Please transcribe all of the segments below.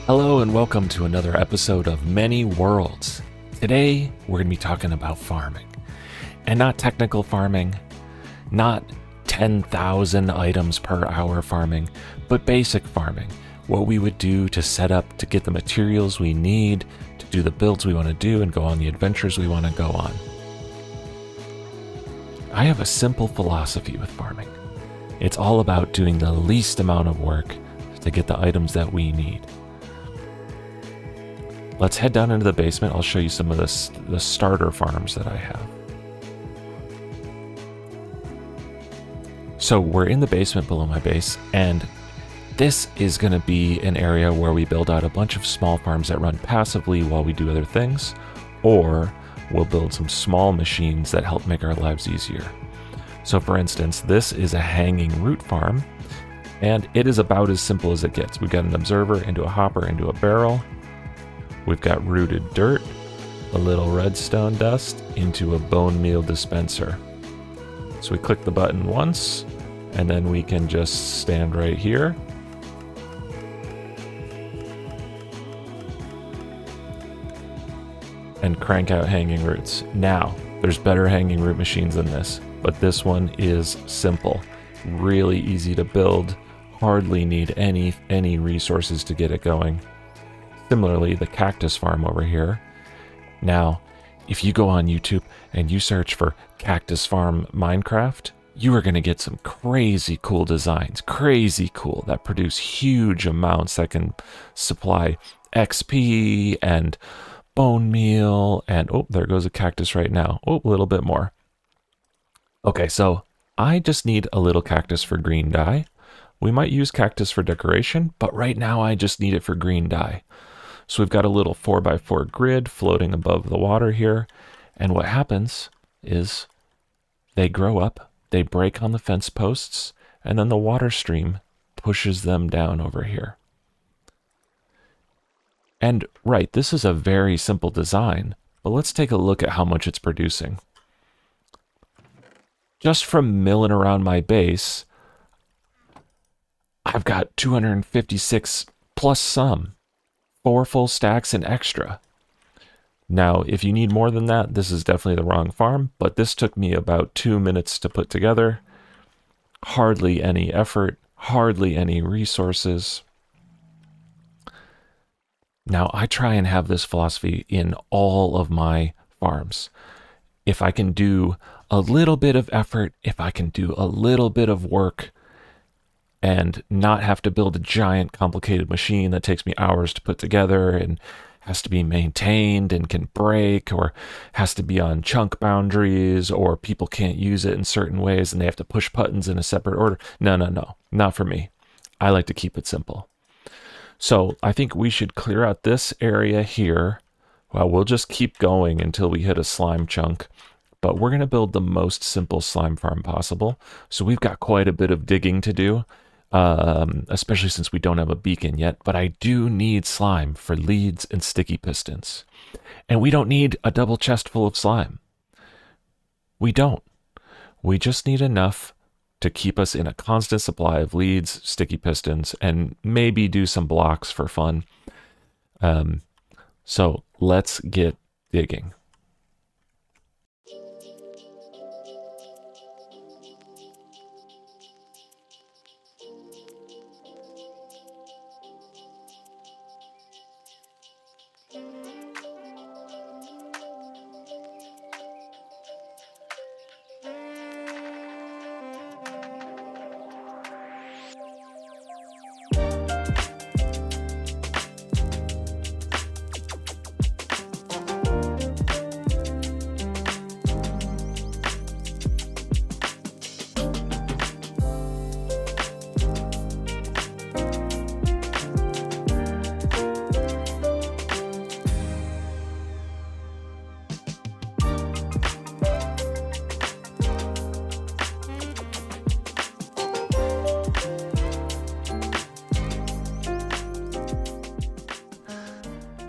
Hello and welcome to another episode of Many Worlds. Today we're going to be talking about farming. And not technical farming, not 10,000 items per hour farming, but basic farming. What we would do to set up to get the materials we need, to do the builds we want to do and go on the adventures we want to go on. I have a simple philosophy with farming. It's all about doing the least amount of work to get the items that we need. Let's head down into the basement. I'll show you some of the starter farms that I have. So we're in the basement below my base, and this is going to be an area where we build out a bunch of small farms that run passively while we do other things, or we'll build some small machines that help make our lives easier. So for instance, this is a hanging root farm, and it is about as simple as it gets. We've got an observer into a hopper into a barrel. We've got rooted dirt, a little redstone dust into a bone meal dispenser. So we click the button once, and then we can just stand right here. And crank out hanging roots. Now, there's better hanging root machines than this, but this one is simple, really easy to build, hardly need any resources to get it going. Similarly, the cactus farm over here. Now, if you go on YouTube and you search for cactus farm Minecraft, you are going to get some crazy cool designs, crazy cool, that produce huge amounts that can supply XP and bone meal, and oh, there goes a cactus right now. Oh, a little bit more. Okay, so I just need a little cactus for green dye. We might use cactus for decoration, but right now I just need it for green dye. So we've got a little 4x4 grid floating above the water here, and what happens is they grow up, they break on the fence posts, and then the water stream pushes them down over here. And right, this is a very simple design, but let's take a look at how much it's producing. Just from milling around my base, I've got 256 plus some. 4 full stacks and extra. Now, if you need more than that, this is definitely the wrong farm, but this took me about 2 minutes to put together. Hardly any effort, hardly any resources. Now, I try and have this philosophy in all of my farms. If I can do a little bit of effort, if I can do a little bit of work, and not have to build a giant complicated machine that takes me hours to put together and has to be maintained and can break or has to be on chunk boundaries or people can't use it in certain ways and they have to push buttons in a separate order. No, not for me. I like to keep it simple. So I think we should clear out this area here. Well, we'll just keep going until we hit a slime chunk. But we're going to build the most simple slime farm possible. So we've got quite a bit of digging to do. Especially since we don't have a beacon yet, but I do need slime for leads and sticky pistons. And we don't need a double chest full of slime. We don't. We just need enough to keep us in a constant supply of leads, sticky pistons, and maybe do some blocks for fun. So let's get digging.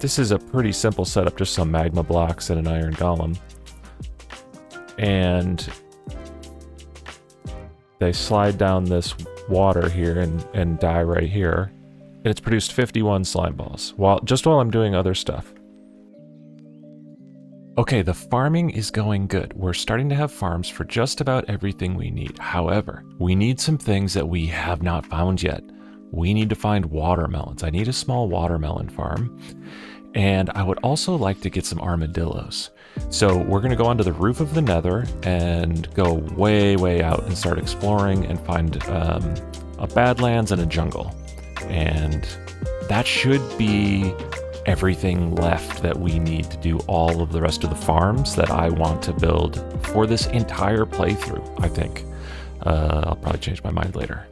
This is a pretty simple setup, just some magma blocks and an iron golem. And they slide down this water here and die right here. And it's produced 51 slime balls, while I'm doing other stuff. Okay, the farming is going good. We're starting to have farms for just about everything we need. However, we need some things that we have not found yet. We need to find watermelons. I need a small watermelon farm. And I would also like to get some armadillos. So we're going to go onto the roof of the Nether and go way, way out and start exploring and find a Badlands and a jungle. And that should be everything left that we need to do all of the rest of the farms that I want to build for this entire playthrough, I think. I'll probably change my mind later.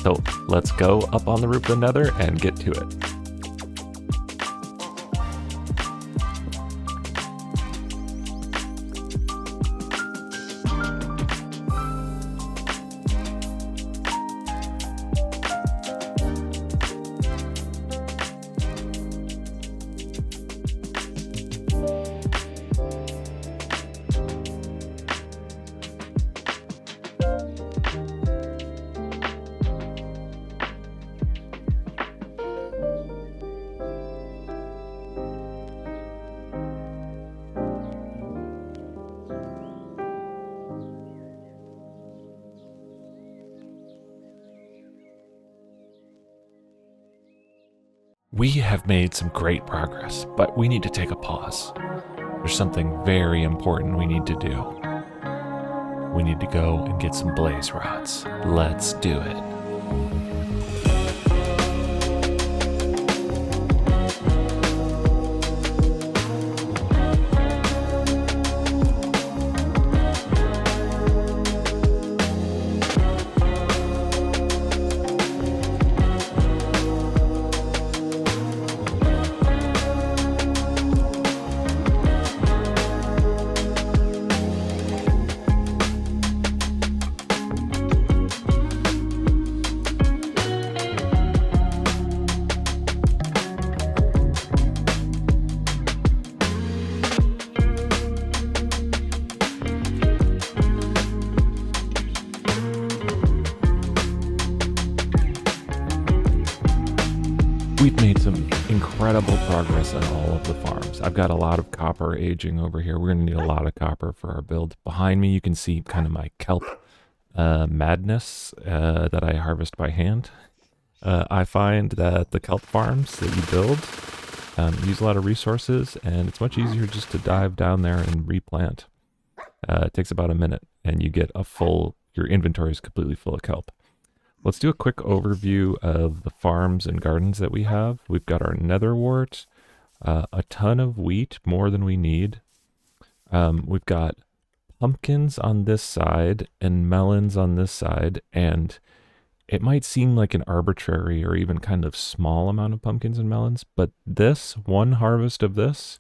So let's go up on the roof of the Nether and get to it. We have made some great progress, but we need to take a pause. There's something very important we need to do. We need to go and get some blaze rods. Let's do it. We've made some incredible progress on all of the farms. I've got a lot of copper aging over here. We're going to need a lot of copper for our build. Behind me, you can see kind of my kelp madness that I harvest by hand. I find that the kelp farms that you build use a lot of resources, and it's much easier just to dive down there and replant. It takes about a minute, and you get your inventory is completely full of kelp. Let's do a quick overview of the farms and gardens that we have. We've got our netherwort, a ton of wheat, more than we need. We've got pumpkins on this side and melons on this side, and it might seem like an arbitrary or even kind of small amount of pumpkins and melons, but one harvest of this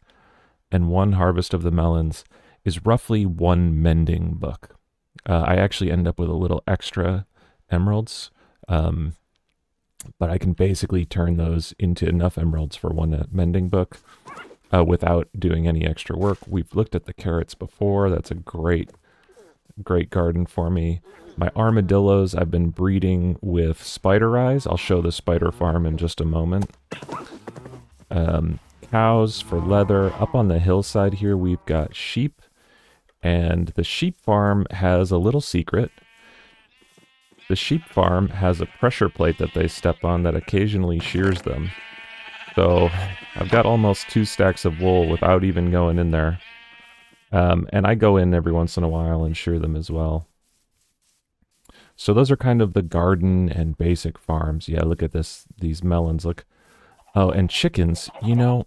and one harvest of the melons is roughly one mending book. I actually end up with a little extra emeralds, but I can basically turn those into enough emeralds for one mending book without doing any extra work. We've looked at the carrots before. That's a great garden for me. My armadillos, I've been breeding with spider eyes. I'll show the spider farm in just a moment. Cows for leather. Up on the hillside here, we've got sheep, and the sheep farm has a little secret. The sheep farm has a pressure plate that they step on that occasionally shears them. So I've got almost 2 stacks of wool without even going in there. And I go in every once in a while and shear them as well. So those are kind of the garden and basic farms. Yeah, look at these melons. Look. Oh, and chickens. You know,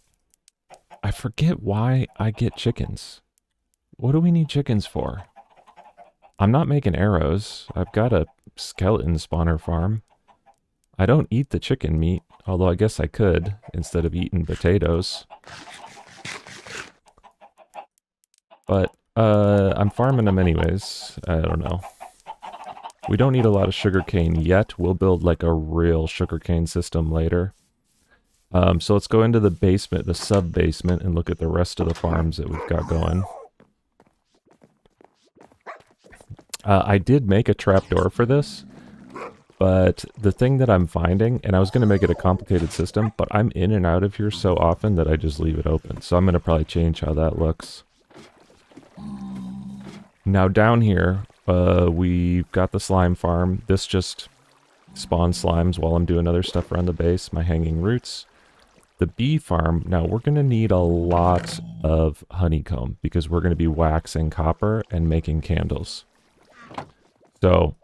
I forget why I get chickens. What do we need chickens for? I'm not making arrows. I've got a skeleton spawner farm. I don't eat the chicken meat, although I guess I could instead of eating potatoes. But I'm farming them anyways. I don't know. We don't need a lot of sugarcane yet. We'll build like a real sugarcane system later. So let's go into the basement, the sub-basement, and look at the rest of the farms that we've got going. I did make a trapdoor for this, But the thing that I'm finding, and I was going to make it a complicated system, but I'm in and out of here so often that I just leave it open. So I'm going to probably change how that looks. Now down here, we've got the slime farm. This just spawns slimes while I'm doing other stuff around the base, my hanging roots. The bee farm, now we're going to need a lot of honeycomb because we're going to be waxing copper and making candles. So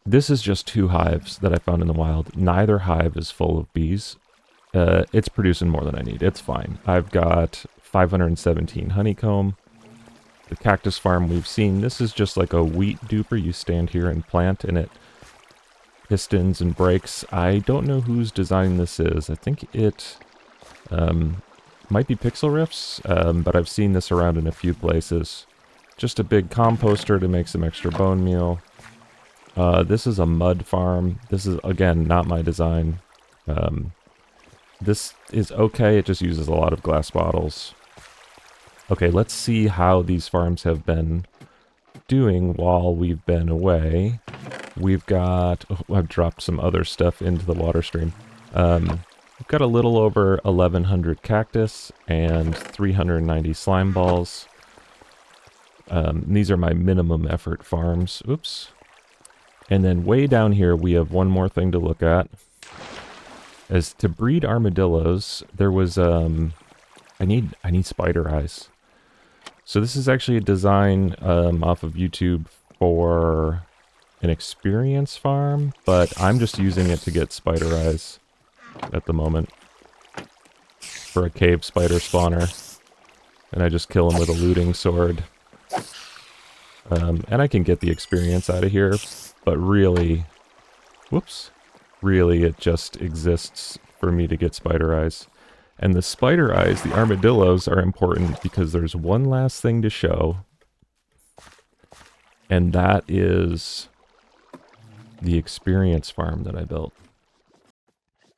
this is just 2 hives that I found in the wild. Neither hive is full of bees. It's producing more than I need. It's fine. I've got 517 honeycomb. The cactus farm we've seen. This is just like a wheat duper. You stand here and plant and it pistons and breaks. I don't know whose design this is. I think it might be Pixel Riffs, but I've seen this around in a few places. Just a big composter to make some extra bone meal. This is a mud farm. This is, again, not my design. This is okay. It just uses a lot of glass bottles. Okay, let's see how these farms have been doing while we've been away. We've got... Oh, I've dropped some other stuff into the water stream. We've got a little over 1,100 cactus and 390 slime balls. These are my minimum effort farms. Oops. And then way down here, we have one more thing to look at. As to breed armadillos, there was, I need spider eyes. So this is actually a design off of YouTube for an experience farm, but I'm just using it to get spider eyes at the moment for a cave spider spawner. And I just kill them with a looting sword. And I can get the experience out of here, but really, whoops, really it just exists for me to get spider eyes. And the spider eyes, the armadillos, are important because there's one last thing to show. And that is the experience farm that I built.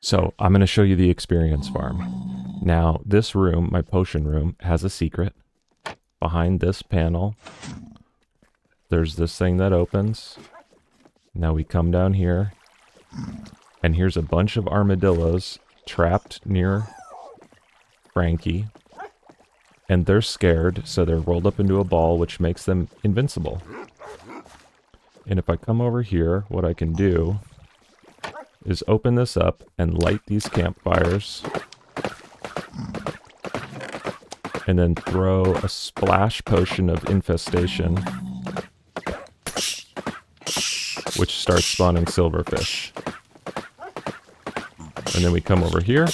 So I'm going to show you the experience farm. Now, this room, my potion room, has a secret. Behind this panel, there's this thing that opens. Now we come down here. And here's a bunch of armadillos trapped near Frankie, and they're scared, so they're rolled up into a ball, which makes them invincible. And if I come over here, what I can do is open this up and light these campfires, and then throw a splash potion of infestation, which starts spawning silverfish. And then we come over here.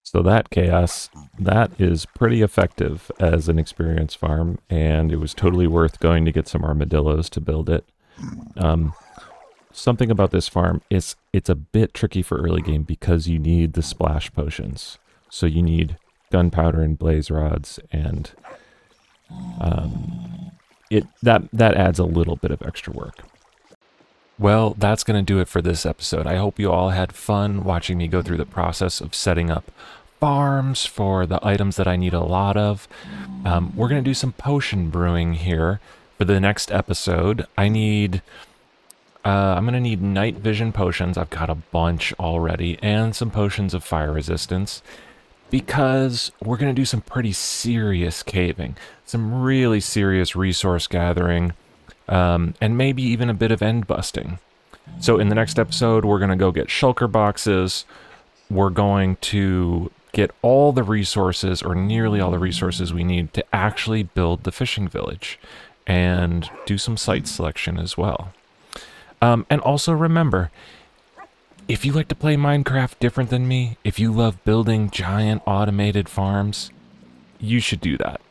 So that chaos, that is pretty effective as an experience farm, and it was totally worth going to get some armadillos to build it. Something about this farm is it's a bit tricky for early game because you need the splash potions. So you need gunpowder and blaze rods, and that adds a little bit of extra work. Well, that's going to do it for this episode. I hope you all had fun watching me go through the process of setting up farms for the items that I need a lot of. We're going to do some potion brewing here for the next episode. I'm going to need night vision potions. I've got a bunch already, and some potions of fire resistance, because we're going to do some pretty serious caving, some really serious resource gathering, and maybe even a bit of end busting. So in the next episode, we're going to go get shulker boxes. We're going to get all the resources, or nearly all the resources we need to actually build the fishing village, and do some site selection as well. And also remember, if you like to play Minecraft different than me, if you love building giant automated farms, you should do that.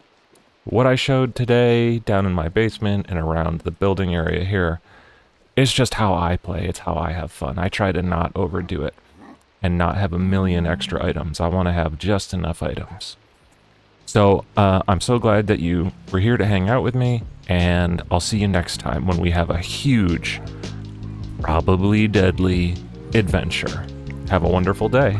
What I showed today down in my basement and around the building area here is just how I play. It's how I have fun. I try to not overdo it. and not have a million extra items. I want to have just enough items. So I'm so glad that you were here to hang out with me, and I'll see you next time when we have a huge, probably deadly adventure. Have a wonderful day.